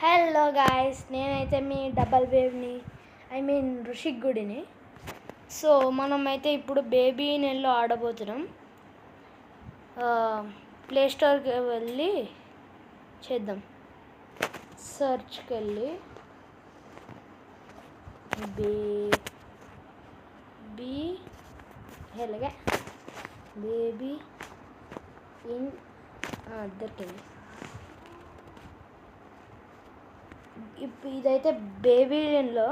Hello guys, నేనైతే మీ double వేవ్ని ఋషిక్ గుడిని. So మనమైతే ఇప్పుడు బేబీ నెలలో ఆడబోతున్నాం. ప్లే స్టోర్కి వెళ్ళి చేద్దాం. సర్చ్కి వెళ్ళి ఎలాగే బేబీ ఇన్ దొరికింది. ఇప్పుడు ఇదైతే బేబీ లో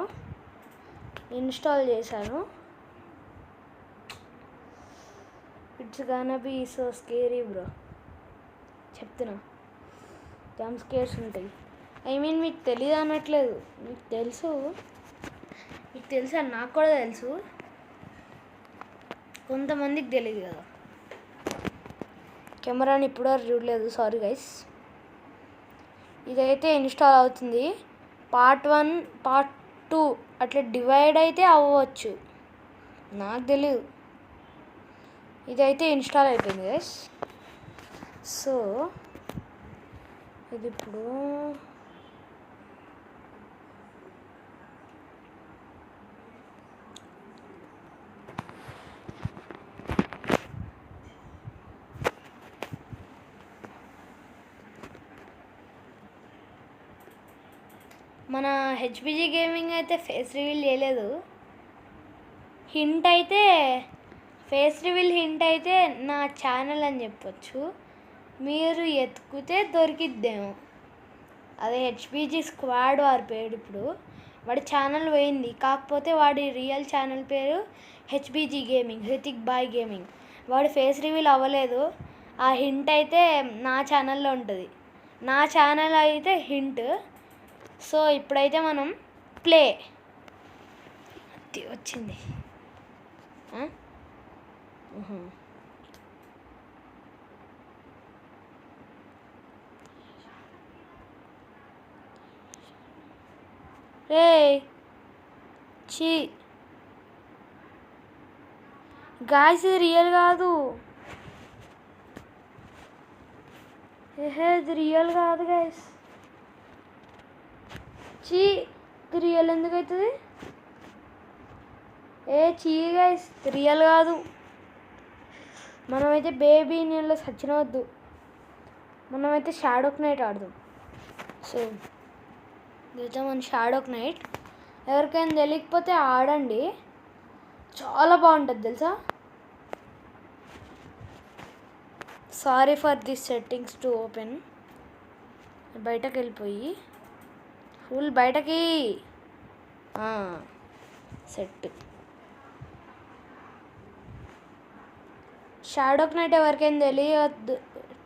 ఇన్స్టాల్ చేశాను. It's gonna be so scary bro, చెప్తున్నా. జంప్ స్కేర్స్ ఉంటాయి. మీకు తెలియదు అనట్లేదు, మీకు తెలుసు అని నాకు కూడా తెలుసు, కొంతమందికి తెలియదు కదా. కెమెరాని ఇప్పుడు చూడలేదు, సారీ గైస్. ఇదైతే ఇన్స్టాల్ అవుతుంది. పార్ట్ 1 పార్ట్ 2 అట్లా డివైడ్ అయితే అవ్వచ్చు, నాకు తెలీదు. ఇదైతే ఇన్స్టాల్ అయిపోయింది గైస్. సో ఇది ఇప్పుడు మన హెచ్పిజి గేమింగ్ అయితే ఫేస్ రివీల్ చేయలేదు. ఫేస్ రివీల్ హింట్ అయితే నా ఛానల్ అని చెప్పొచ్చు. మీరు ఎత్తుకుతే దొరికిద్దేమో. అదే హెచ్పిజి స్క్వాడ్ వారి పేరు. ఇప్పుడు వాడి ఛానల్ పోయింది, కాకపోతే వాడి రియల్ ఛానల్ పేరు హెచ్పిజి గేమింగ్, హృతిక్ బాయ్ గేమింగ్. వాడి ఫేస్ రివీల్ అవ్వలేదు. ఆ హింట్ అయితే నా ఛానల్లో ఉంటుంది. నా ఛానల్ అయితే హింట్. సో ఇప్పుడైతే మనం ప్లే వచ్చింది. రే చీ గాయ్స్, ఇది రియల్ కాదు. ఇది రియల్ కాదు గాయ్స్. చీ, ఇది రియల్ ఎందుకు అవుతుంది? చీ గైస్, రియల్ కాదు. మనమైతే బేబీ నీళ్ళలో సచ్చినవద్దు. మనమైతే షాడోక్ నైట్ ఆడదాం. సో ఇదైతే మన షాడోక్ నైట్. ఎవరికైనా తెలియకపోతే ఆడండి, చాలా బాగుంటుంది తెలుసా. Sorry for this settings to open. బయటకు వెళ్ళిపోయి ఫుల్ బయటకి సెట్. షాడోక్ నైట్ ఎవరికైనా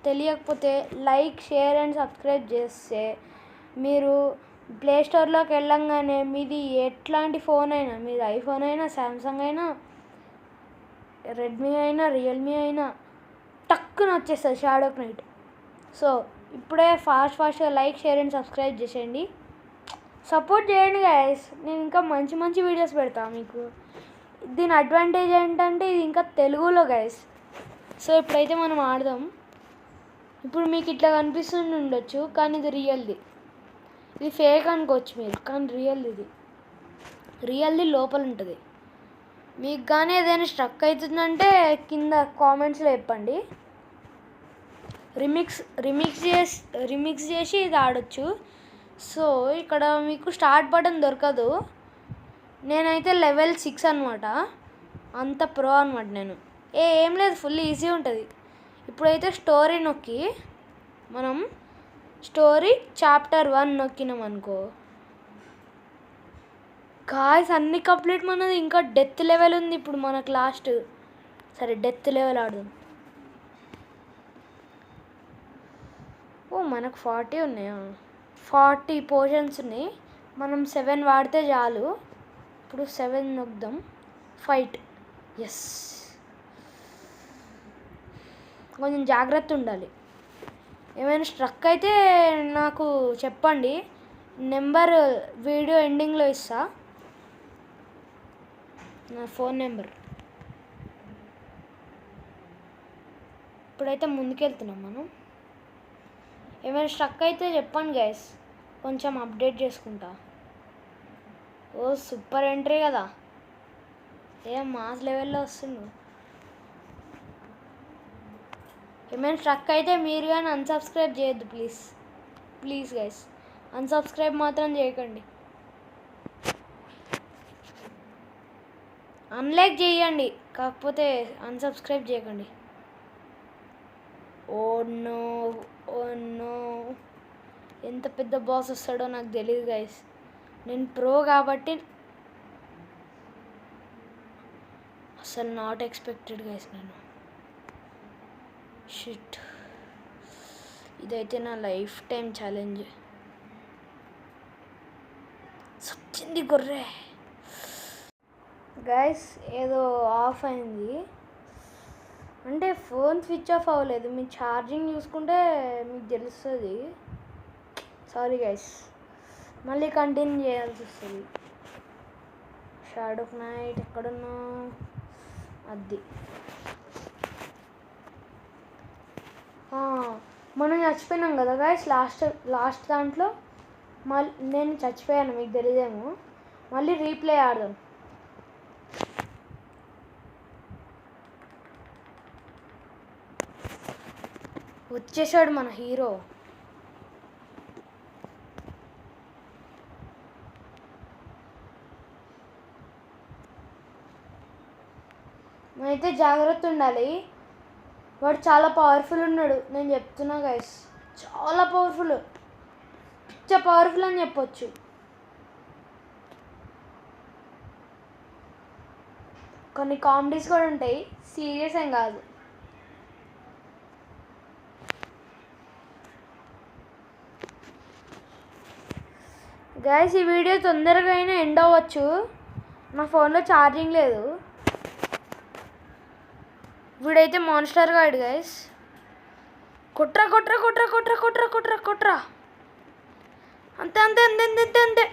తెలియకపోతే లైక్, షేర్ అండ్ సబ్స్క్రైబ్ చేస్తే మీరు ప్లే స్టోర్లోకి వెళ్ళంగానే మీది ఎట్లాంటి ఫోన్ అయినా, మీది ఐఫోన్ అయినా, శాంసంగ్ అయినా, రెడ్మీ అయినా, రియల్మీ అయినా టక్కున వచ్చేస్తుంది షాడోక్ నైట్. సో ఇప్పుడే ఫాస్ట్గా లైక్, షేర్ అండ్ సబ్స్క్రైబ్ చేసేయండి. సపోర్ట్ చేయండి గైస్. నేను ఇంకా మంచి మంచి వీడియోస్ పెడతాను మీకు. దీని అడ్వాంటేజ్ ఏంటంటే ఇది ఇంకా తెలుగులో గైస్. సో ఇప్పుడైతే మనం ఆడదాం. ఇప్పుడు మీకు ఇట్లా కనిపిస్తుండి ఉండొచ్చు, కానీ ఇది రియల్ది. ఇది ఫేక్ అనుకోవచ్చు మీరు, కానీ రియల్ది లోపల ఉంటుంది. మీకు కానీ ఏదైనా స్ట్రక్ అవుతుందంటే కింద కామెంట్స్లో చెప్పండి. రిమిక్స్ చేసి ఇది ఆడొచ్చు. సో ఇక్కడ మీకు స్టార్ట్ బటన్ దొరకదు. నేనైతే లెవెల్ 6 అనమాట, అంత ప్రో అనమాట నేను. ఏం లేదు, ఫుల్ ఈజీ ఉంటుంది. ఇప్పుడైతే స్టోరీ నొక్కి మనం స్టోరీ చాప్టర్ 1 నొక్కినాం అనుకో గాయ్స్, అన్ని కంప్లీట్. మనది ఇంకా డెత్ లెవెల్ ఉంది ఇప్పుడు మనకు లాస్ట్. సరే డెత్ లెవెల్ ఆడదాం. మనకు 40 ఉన్నాయా? 40 పోర్షన్స్ ఉన్నాయి. మనం 7 వాడితే చాలు. ఇప్పుడు 7 నొక్కుదాం. ఫైట్. ఎస్, కొంచెం జాగ్రత్త ఉండాలి. ఏమైనా స్ట్రక్ అయితే నాకు చెప్పండి, నెంబర్ వీడియో ఎండింగ్లో ఇస్తా, నా ఫోన్ నెంబర్. ఇప్పుడైతే ముందుకెళ్తున్నాం మనం. ఏమైనా స్ట్రక్ అయితే చెప్పండి గైస్. కొంచెం అప్డేట్ చేసుకుంటా. ఓ సూపర్ ఎంట్రీ కదా, ఏం మాస్ లెవెల్లో వస్తుండు. ఏమైనా స్ట్రక్ అయితే మీరు కానీ అన్సబ్స్క్రైబ్ చేయొద్దు ప్లీజ్. ప్లీజ్ గైస్, అన్సబ్స్క్రైబ్ మాత్రం చేయకండి. అన్లైక్ చేయండి, కాకపోతే అన్సబ్స్క్రైబ్ చేయకండి. ఓ నో, ఓ నో, ఎంత పెద్ద బాస్ వస్తాడో నాకు తెలియదు గైస్. నేను ప్రో కాబట్టి అసలు నాట్ ఎక్స్పెక్టెడ్ గైస్. నేను షిట్, ఇదైతే నా లైఫ్ టైం ఛాలెంజ్. సచ్చింది గొర్రె గైస్. ఏదో ఆఫ్ అయింది అంటే ఫోన్ స్విచ్ ఆఫ్ అవ్వలేదు. మీ ఛార్జింగ్ చూసుకుంటే మీకు తెలుస్తుంది. సారీ గైస్, మళ్ళీ కంటిన్యూ చేయాల్సి వస్తుంది. షాడో ఆఫ్ నైట్ ఎక్కడున్నా అది. మనం చచ్చిపోయినాం కదా గైస్ లాస్ట్ దాంట్లో. మళ్ళీ నేను చచ్చిపోయాను, మీకు తెలియదేమో. మళ్ళీ రీప్లే ఆడదాం. వచ్చేసాడు మన హీరో. మనైతే జాగ్రత్త ఉండాలి. వాడు చాలా పవర్ఫుల్ ఉన్నాడు, నేను చెప్తున్నా గైస్. చాలా పవర్ఫుల్, పిచ్చ పవర్ఫుల్ అని చెప్పొచ్చు. కొన్ని కామెడీస్ కూడా ఉంటాయి, సీరియస్ ఏం కాదు. గైస్ ఈ వీడియో తొందరగా అయినా ఎండ్ అవ్వచ్చు. నా ఫోన్లో ఛార్జింగ్ లేదు. వీడైతే మాన్స్టర్ గాడు గైస్. కొట్రా కొట్రా కొట్రా కొట్రా కొట్రా కొట్రా కొట్రా, అంతే అంతే అంతే అంతే అంతే అంతే.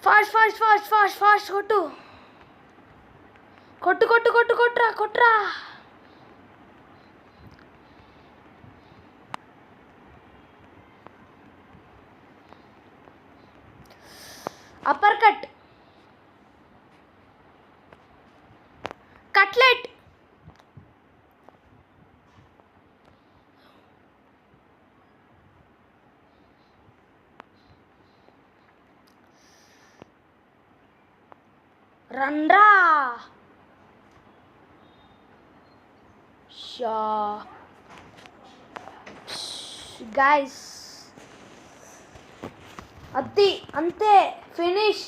Fast fast fast fast fast కొట్టు కొట్టు కొట్టు కొట్టు కొట్రా కొట్రా. అప్పర్ కట్, కట్లెట్, రండ్రా షా గైస్. అది అంతే, ఫినిష్.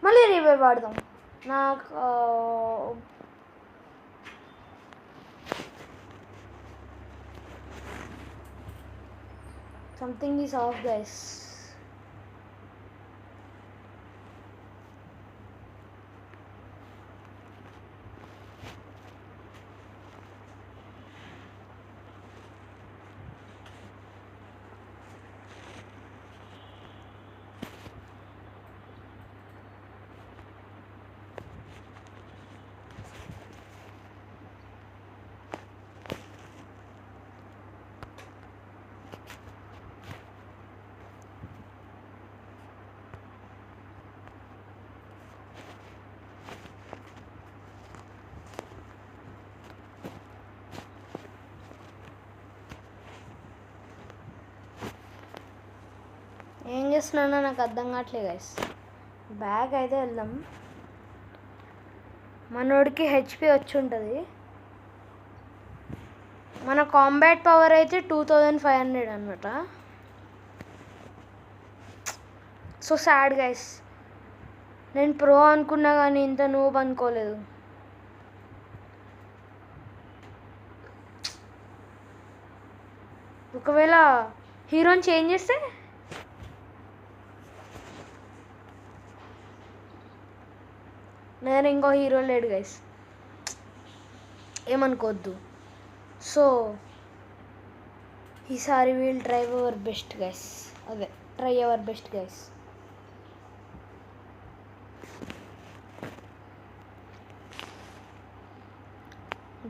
మళ్ళీ రివైవ్ ఆడదాం. నాకు సంథింగ్ ఈజ్ ఆఫ్ గైస్. ఏం చేస్తున్నానో నాకు అర్థం కావట్లేదు గైస్. బ్యాగ్ అయితే వెళ్దాం. మనోడికి హెచ్పి వచ్చి ఉంటుంది. మన కాంబాట్ పవర్ అయితే 2500 అనమాట. సో సాడ్ గైస్, నేను ప్రో అనుకున్నా కానీ ఇంత నూబ్ అనుకోలేదు. ఒకవేళ హీరోని చేంజ్ చేస్తే నేను ఇంకో హీరో లేడు గైస్, ఏమనుకోవద్దు. సో ఈసారి we'll try our best guys, అదే try our best guys.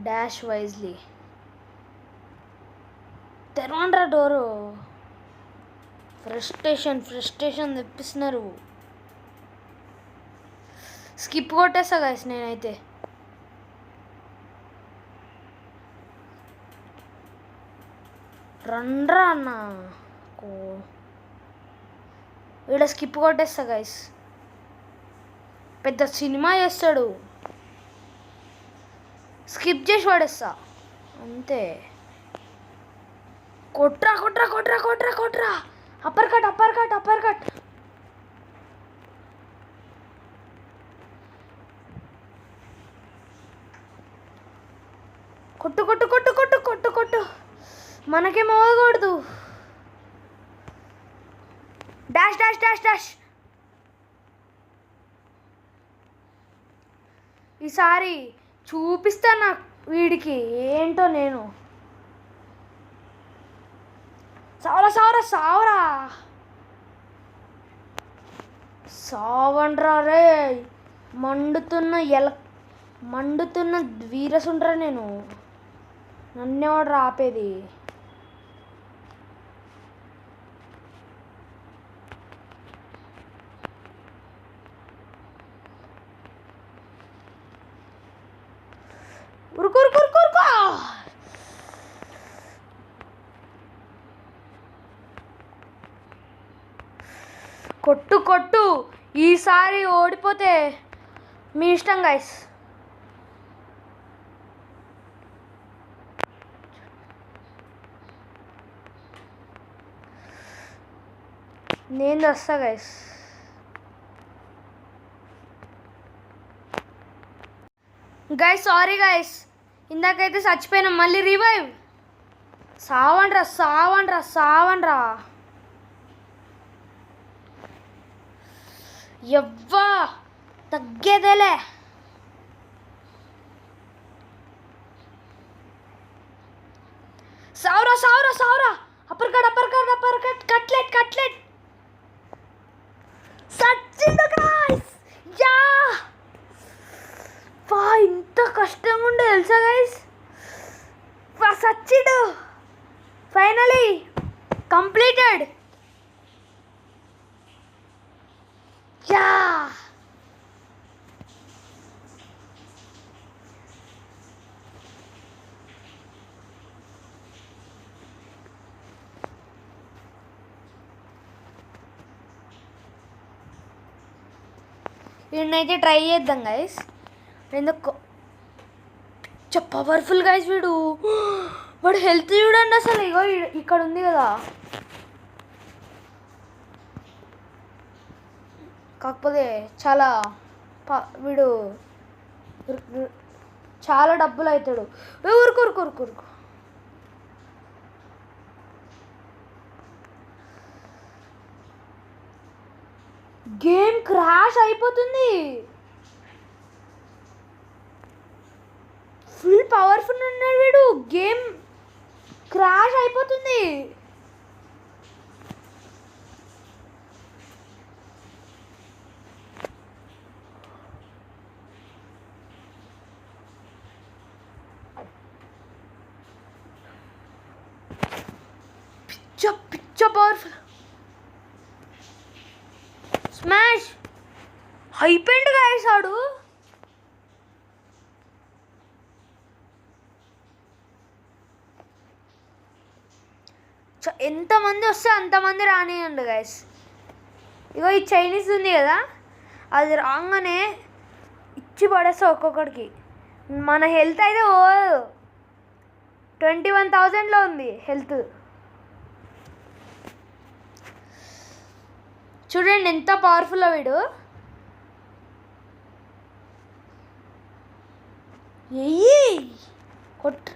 Dash wisely తెరవండ్రా డోరు. ఫ్రస్ట్రేషన్ తెప్పిస్తున్నారు. స్కిప్ కొట్టేస్తా గైస్ నేనైతే. రండ్రా అన్న వీడ స్కిప్ కొట్టేస్తా గైస్. పెద్ద సినిమా చేస్తాడు, స్కిప్ చేసి పడేస్తా అంతే. కొట్రా కొట్రా కొట్రా కొట్రా కొట్రా, upper cut upper cut upper cut. కొట్టు కొట్టు కొట్టు కొట్టు కొట్టు కొట్టు, మనకేం అవ్వకూడదు. Dash dash dash dash. ఈసారి చూపిస్తా నాకు వీడికి ఏంటో నేను. సావరా సావరా సావరా, సావండ్రా రే. మండుతున్న వీరసుండ్రా నేను. నన్నేవాడు ఆపేది. ఉరుకురుకురుకురుకో. కొట్టు కొట్టు, ఈసారి ఓడిపోతే మీ ఇష్టం గైస్. నేను వస్తా గైస్. గైస్ సారీ గైస్, ఇందాకైతే చచ్చిపోయినా, మళ్ళీ రివైవ్. సావండ్రా సావండ్రా సావండ్రా. ఎవ్వా తగ్గేదేలే. సావరా సావరా సావరా, upper cut upper cut upper cut, cutlet cutlet. సచ్చిండు గైస్. యా వా, ఇంత కష్టంగా ఉండే తెలుసా గైస్. వా సచ్చిండు, ఫైనలీ కంప్లీటెడ్. యా వీడినైతే ట్రై చేద్దాం గైస్. ఎందుకు పవర్ఫుల్ గైస్ వీడు. వాడు హెల్త్ చూడండి అసలు. ఇగో ఇక్కడ ఉంది కదా, కాకపోతే చాలా వీడు చాలా డబ్బులు అవుతాడు. ఊరుకు. గేమ్ క్రాష్ అయిపోతుంది. ఫుల్ పవర్ఫుల్ ఉన్నాడు వీడు, గేమ్ క్రాష్ అయిపోతుంది. పిచ్చ పవర్ఫుల్. స్మాష్ అయిపోయింది గైస్ ఆడు. ఎంతమంది వస్తే అంతమంది రానియండి గైస్. ఇగో ఈ చైనీస్ ఉంది కదా, అది రాగానే ఇచ్చి పడేస్తా ఒక్కొక్కడికి. మన హెల్త్ అయితే 21,000లో ఉంది హెల్త్. చూడండి ఎంత పవర్ఫుల్ వీడు. కొట్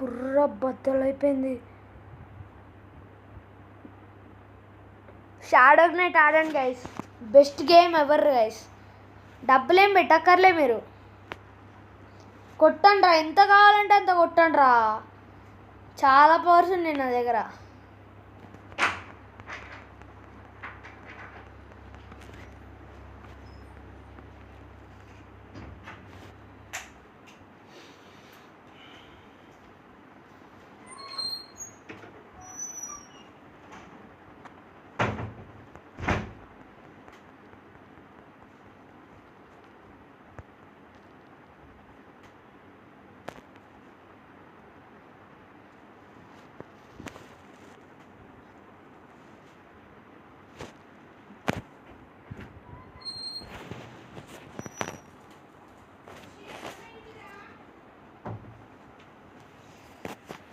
బుర్ర బద్దలైపోయింది. షాడో నైట్ ఆడండి guys, best game ever guys. డబ్బులేం పెట్టక్కర్లే, మీరు కొట్టండ్రా, ఎంత కావాలంటే అంత కొట్టండ్రా. చాలా పవర్స్ ఉన్నాయి నా దగ్గర.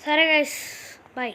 సరే గైస్, బాయ్.